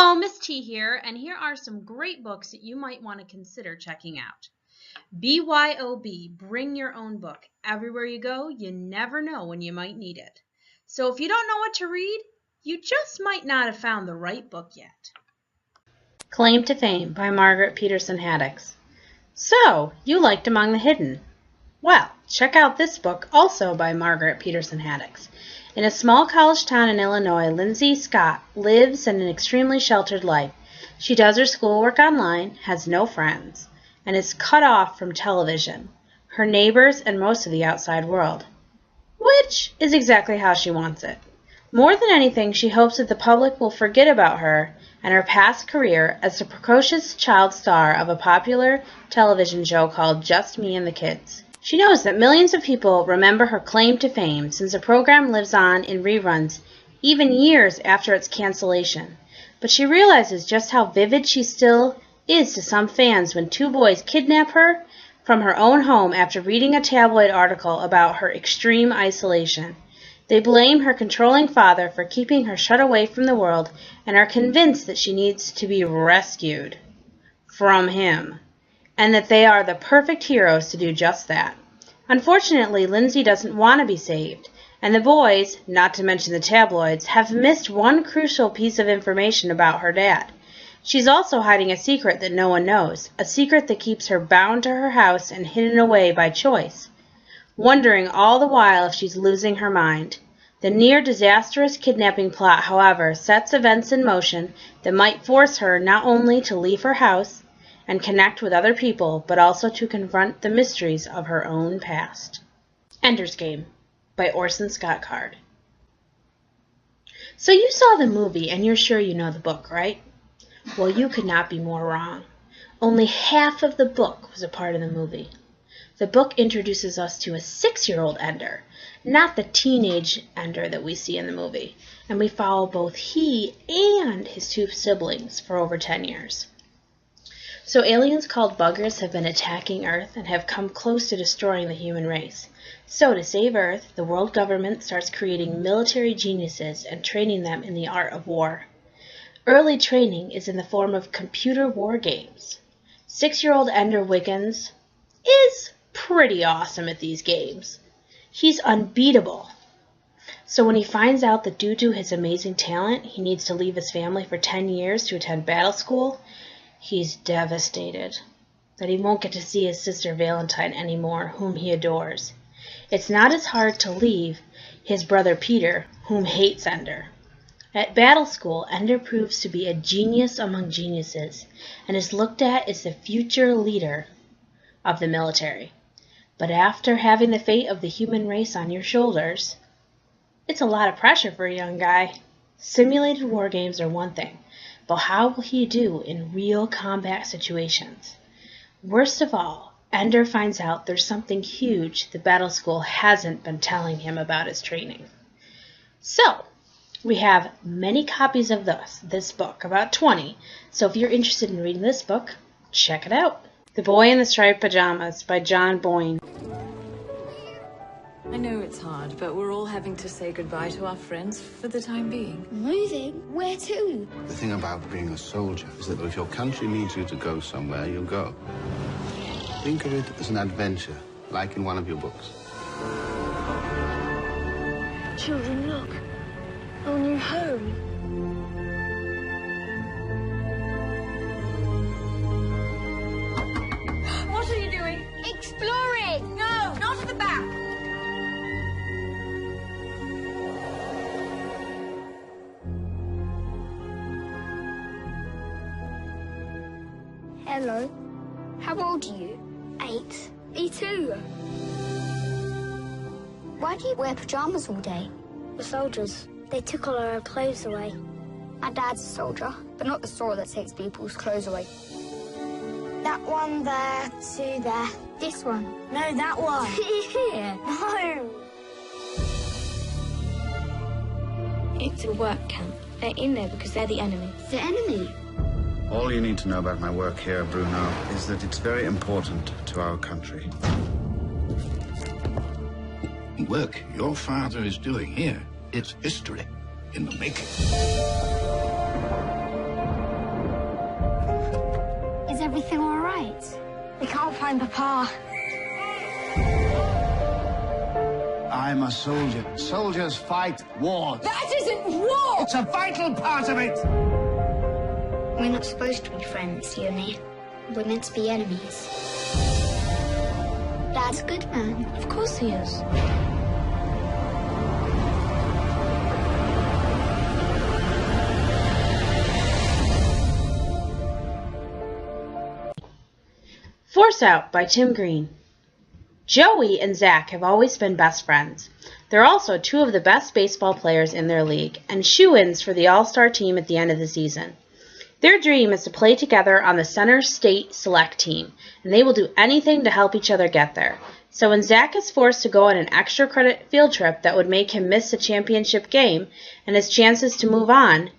Hello, Miss T here, and here are some great books that you might want to consider checking out. BYOB, Bring Your Own Book. Everywhere you go, you never know when you might need it. So if you don't know what to read, you just might not have found the right book yet. Claim to Fame by Margaret Peterson Haddix. So, you liked Among the Hidden. Well, check out this book, also by Margaret Peterson Haddix. In a small college town in Illinois, Lindsay Scott lives an extremely sheltered life. She does her schoolwork online, has no friends, and is cut off from television, her neighbors, and most of the outside world. Which is exactly how she wants it. More than anything, she hopes that the public will forget about her and her past career as the precocious child star of a popular television show called Just Me and the Kids. She knows that millions of people remember her claim to fame since the program lives on in reruns even years after its cancellation. But she realizes just how vivid she still is to some fans when two boys kidnap her from her own home after reading a tabloid article about her extreme isolation. They blame her controlling father for keeping her shut away from the world and are convinced that she needs to be rescued from him, and that they are the perfect heroes to do just that. Unfortunately, Lindsay doesn't want to be saved, and the boys, not to mention the tabloids, have missed one crucial piece of information about her dad. She's also hiding a secret that no one knows, a secret that keeps her bound to her house and hidden away by choice, wondering all the while if she's losing her mind. The near-disastrous kidnapping plot, however, sets events in motion that might force her not only to leave her house and connect with other people, but also to confront the mysteries of her own past. Ender's Game by Orson Scott Card. So you saw the movie and you're sure you know the book, right? Well, you could not be more wrong. Only half of the book was a part of the movie. The book introduces us to a 6-year-old Ender, not the teenage Ender that we see in the movie, and we follow both he and his two siblings for over 10 years. So aliens called buggers have been attacking Earth and have come close to destroying the human race. So to save Earth, the world government starts creating military geniuses and training them in the art of war. Early training is in the form of computer war games. 6-year-old Ender Wiggins is pretty awesome at these games. He's unbeatable. So when he finds out that due to his amazing talent, he needs to leave his family for 10 years to attend battle school, he's devastated that he won't get to see his sister Valentine anymore, whom he adores. It's not as hard to leave his brother Peter, whom hates Ender. At battle school, Ender proves to be a genius among geniuses and is looked at as the future leader of the military. But after having the fate of the human race on your shoulders, it's a lot of pressure for a young guy. Simulated war games are one thing, but how will he do in real combat situations? Worst of all, Ender finds out there's something huge the battle school hasn't been telling him about his training. So, we have many copies of this book, about 20, so if you're interested in reading this book, check it out. The Boy in the Striped Pajamas by John Boyne. I know it's hard, but we're all having to say goodbye to our friends for the time being. Moving? Where to? The thing about being a soldier is that if your country needs you to go somewhere, you'll go. Think of it as an adventure, like in one of your books. Children, look. Our new home. What are you doing? Exploring! No, not at the back. Hello. How old are you? 8. Me too. Why do you wear pajamas all day? We're soldiers. They took all our clothes away. My dad's a soldier, but not the sort that takes people's clothes away. That one there, 2 there. This one. No, that one. Here. No. It's a work camp. They're in there because they're the enemy. The enemy? All you need to know about my work here, Bruno, is that it's very important to our country. The work your father is doing here, it's history in the making. everything all right? We can't find Papa. I'm a soldier. Soldiers fight wars. That isn't war! It's a vital part of it. We're not supposed to be friends, you and me. We're meant to be enemies. Dad's a good man. Of course he is. Force Out by Tim Green. Joey and Zach have always been best friends. They're also two of the best baseball players in their league and shoo-ins for the all-star team at the end of the season. Their dream is to play together on the Center State Select team, and they will do anything to help each other get there. So when Zach is forced to go on an extra credit field trip that would make him miss the championship game and his chances to move on,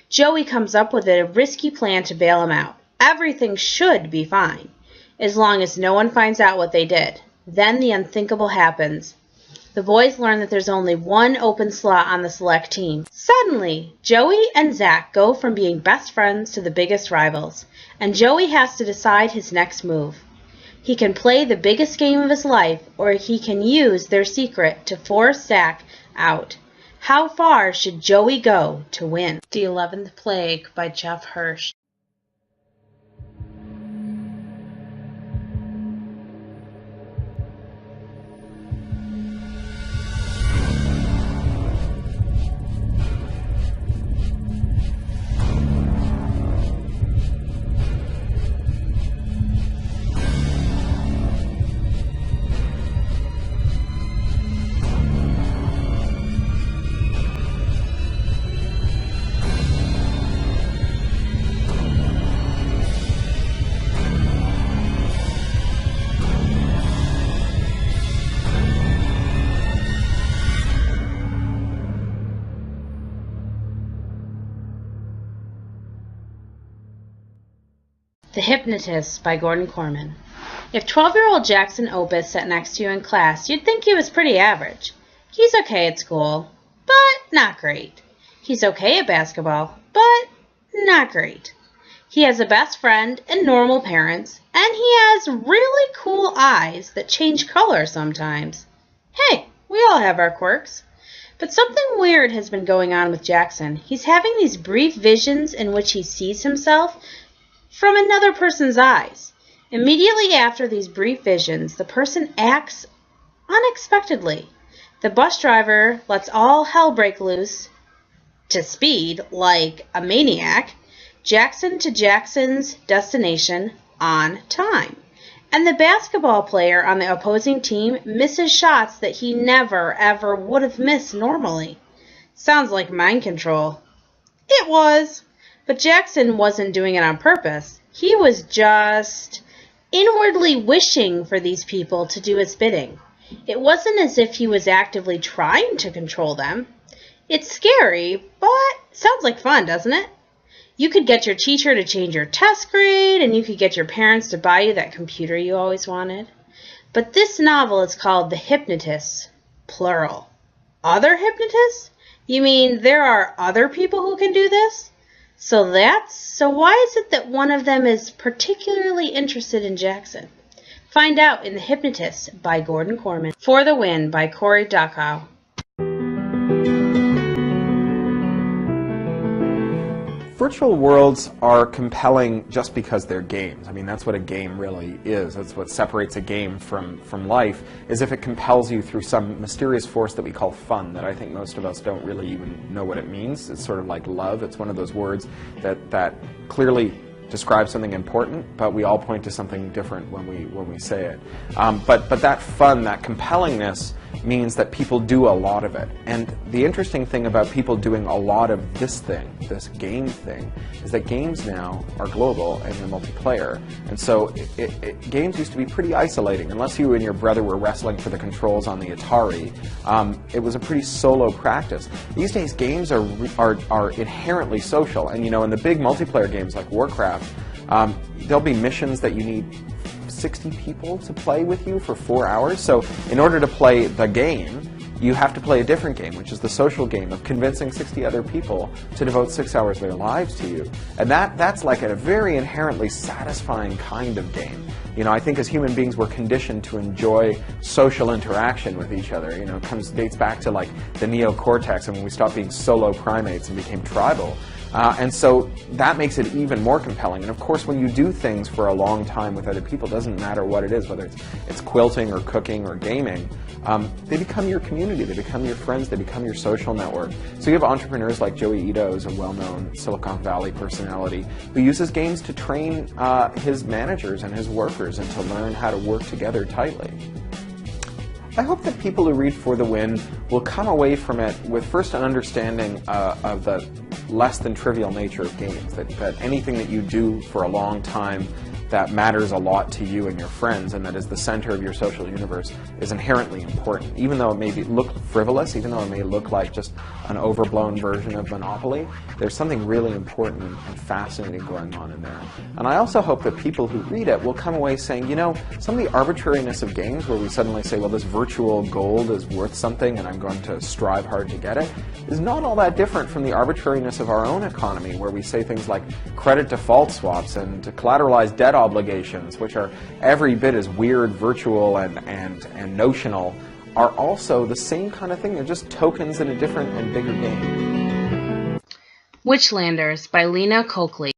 Joey comes up with a risky plan to bail him out. Everything should be fine, as long as no one finds out what they did. Then the unthinkable happens. The boys learn that there's only one open slot on the select team. Suddenly, Joey and Zach go from being best friends to the biggest rivals, and Joey has to decide his next move. He can play the biggest game of his life, or he can use their secret to force Zach out. How far should Joey go to win? The 11th Plague by Jeff Hirsch. The Hypnotist by Gordon Corman. If 12-year-old Jackson Opus sat next to you in class, you'd think he was pretty average. He's okay at school, but not great. He's okay at basketball, but not great. He has a best friend and normal parents, and he has really cool eyes that change color sometimes. Hey, we all have our quirks. But something weird has been going on with Jackson. He's having these brief visions in which he sees himself from another person's eyes. Immediately after these brief visions, the person acts unexpectedly. The bus driver lets all hell break loose to speed like a maniac, Jackson to Jackson's destination on time. And the basketball player on the opposing team misses shots that he never, ever would have missed normally. Sounds like mind control. It was. But Jackson wasn't doing it on purpose. He was just inwardly wishing for these people to do his bidding. It wasn't as if he was actively trying to control them. It's scary, but sounds like fun, doesn't it? You could get your teacher to change your test grade, and you could get your parents to buy you that computer you always wanted. But this novel is called The Hypnotist, plural. Other hypnotists? You mean there are other people who can do this? So why is it that one of them is particularly interested in Jackson? Find out in The Hypnotist by Gordon Corman. For the Win by Corey Dachau. Virtual worlds are compelling just because they're games. I mean, that's what a game really is. That's what separates a game from life, is if it compels you through some mysterious force that we call fun, that I think most of us don't really even know what it means. It's sort of like love. It's one of those words that clearly describes something important, but we all point to something different when we say it. But that fun, that compellingness, means that people do a lot of it. And the interesting thing about people doing a lot of this thing, this game thing, is that games now are global and they're multiplayer. And so games used to be pretty isolating. Unless you and your brother were wrestling for the controls on the Atari, it was a pretty solo practice. These days, games are inherently social. And you know, in the big multiplayer games like Warcraft, there'll be missions that you need 60 people to play with you for 4 hours. So in order to play the game, you have to play a different game, which is the social game of convincing 60 other people to devote 6 hours of their lives to you. And that's like a very inherently satisfying kind of game. You know, I think as human beings we're conditioned to enjoy social interaction with each other. You know, it dates back to like the neocortex and when we stopped being solo primates and became tribal. And so that makes it even more compelling. And of course, when you do things for a long time with other people, it doesn't matter what it is, whether it's quilting or cooking or gaming, they become your community, they become your friends, they become your social network. So you have entrepreneurs like Joey Ito, who's a well-known Silicon Valley personality, who uses games to train his managers and his workers and to learn how to work together tightly. I hope that people who read For the Win will come away from it with first an understanding of the less than trivial nature of games, that anything that you do for a long time that matters a lot to you and your friends and that is the center of your social universe is inherently important. Even though it may look frivolous, even though it may look like just an overblown version of Monopoly, there's something really important and fascinating going on in there. And I also hope that people who read it will come away saying, you know, some of the arbitrariness of games where we suddenly say, well, this virtual gold is worth something and I'm going to strive hard to get it, is not all that different from the arbitrariness of our own economy, where we say things like credit default swaps and collateralized debt obligations, which are every bit as weird, virtual, and notional, are also the same kind of thing. They're just tokens in a different and bigger game. Witchlanders by Lena Coakley.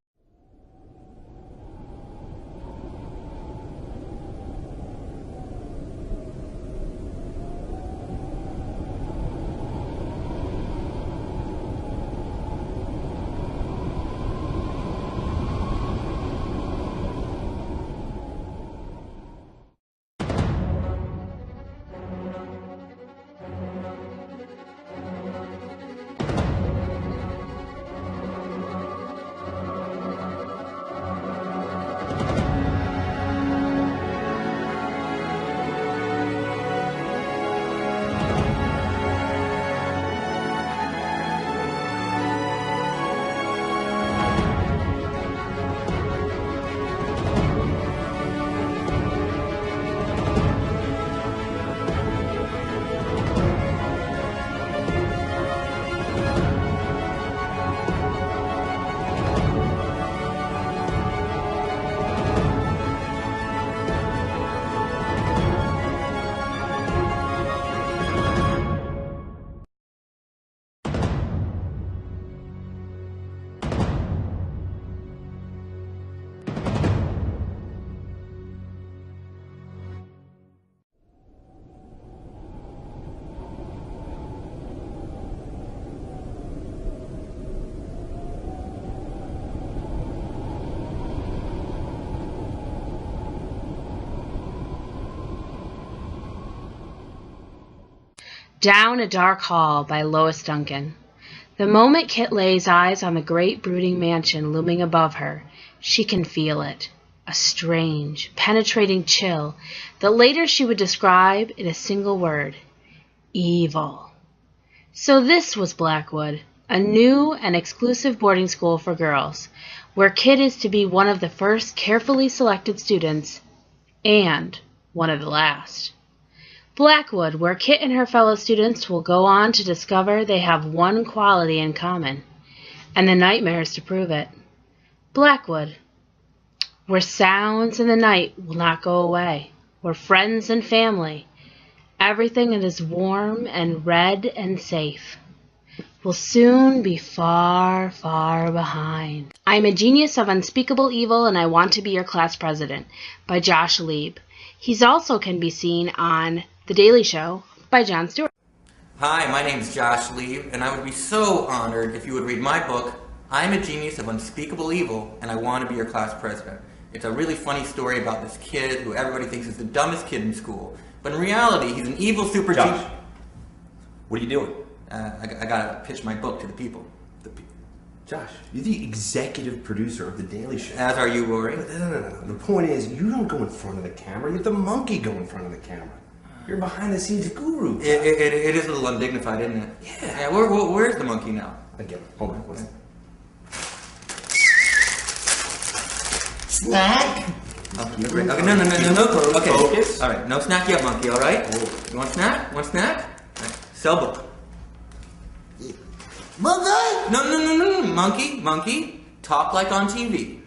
Down a Dark Hall by Lois Duncan. The moment Kit lays eyes on the great brooding mansion looming above her, she can feel it. A strange, penetrating chill that later she would describe in a single word: evil. So this was Blackwood, a new and exclusive boarding school for girls, where Kit is to be one of the first carefully selected students and one of the last. Blackwood, where Kit and her fellow students will go on to discover they have one quality in common, and the nightmares to prove it. Blackwood, where sounds in the night will not go away, where friends and family, everything that is warm and red and safe, will soon be far, far behind. I'm a genius of unspeakable evil and I want to be your class president by Josh Lieb. He's also can be seen on The Daily Show by Jon Stewart. Hi, my name is Josh Lieb, and I would be so honored if you would read my book, I'm a Genius of Unspeakable Evil, and I Want to Be Your Class President. It's a really funny story about this kid who everybody thinks is the dumbest kid in school, but in reality, he's an evil super genius. What are you doing? I gotta pitch my book to the people. Josh, you're the executive producer of The Daily Show. As are you, Rory. No. The point is, you don't go in front of the camera. You have the monkey go in front of the camera. You're behind-the-scenes guru. It is a little undignified, isn't it? Yeah. Where's the monkey now? Again, hold on. Snack! Okay, no. Okay. Focus. All right, no snack yet, monkey, all right? Oh. You want snack? Want snack? Right. Sell book. Monkey? No. Monkey. Talk like on TV.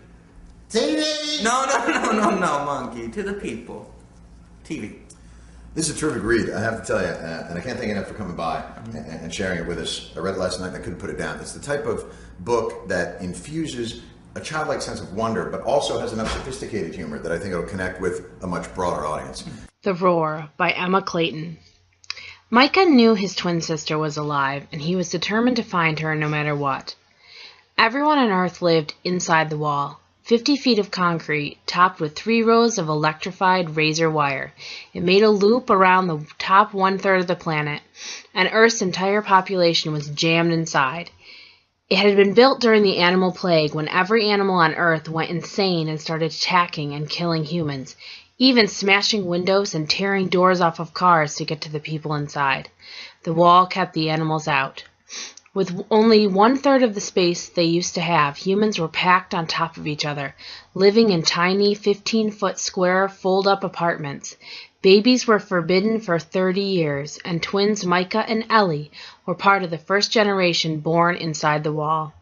TV? No, monkey. To the people. TV. This is a terrific read, I have to tell you, and I can't thank you enough for coming by and sharing it with us. I read it last night and I couldn't put it down. It's the type of book that infuses a childlike sense of wonder, but also has enough sophisticated humor that I think it'll connect with a much broader audience. The Roar by Emma Clayton. Micah knew his twin sister was alive, and he was determined to find her no matter what. Everyone on Earth lived inside the wall, 50 feet of concrete, topped with 3 rows of electrified razor wire. It made a loop around the top 1/3 of the planet, and Earth's entire population was jammed inside. It had been built during the animal plague, when every animal on Earth went insane and started attacking and killing humans, even smashing windows and tearing doors off of cars to get to the people inside. The wall kept the animals out. With only 1/3 of the space they used to have, humans were packed on top of each other, living in tiny 15-foot square fold-up apartments. Babies were forbidden for 30 years, and twins Micah and Ellie were part of the first generation born inside the wall.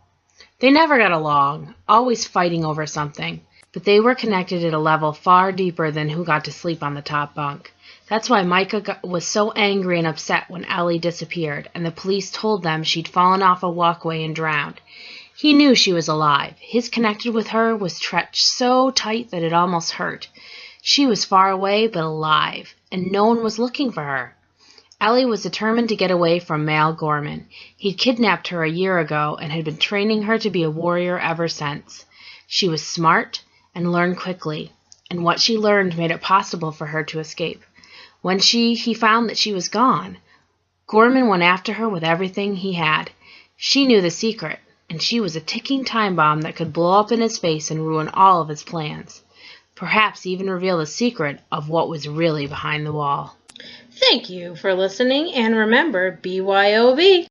They never got along, always fighting over something, but they were connected at a level far deeper than who got to sleep on the top bunk. That's why Micah was so angry and upset when Ellie disappeared, and the police told them she'd fallen off a walkway and drowned. He knew she was alive. His connection with her was stretched so tight that it almost hurt. She was far away but alive, and no one was looking for her. Ellie was determined to get away from Mal Gorman. He'd kidnapped her a year ago and had been training her to be a warrior ever since. She was smart and learned quickly, and what she learned made it possible for her to escape. When he found that she was gone, Gorman went after her with everything he had. She knew the secret, and she was a ticking time bomb that could blow up in his face and ruin all of his plans. Perhaps even reveal the secret of what was really behind the wall. Thank you for listening, and remember, BYOB.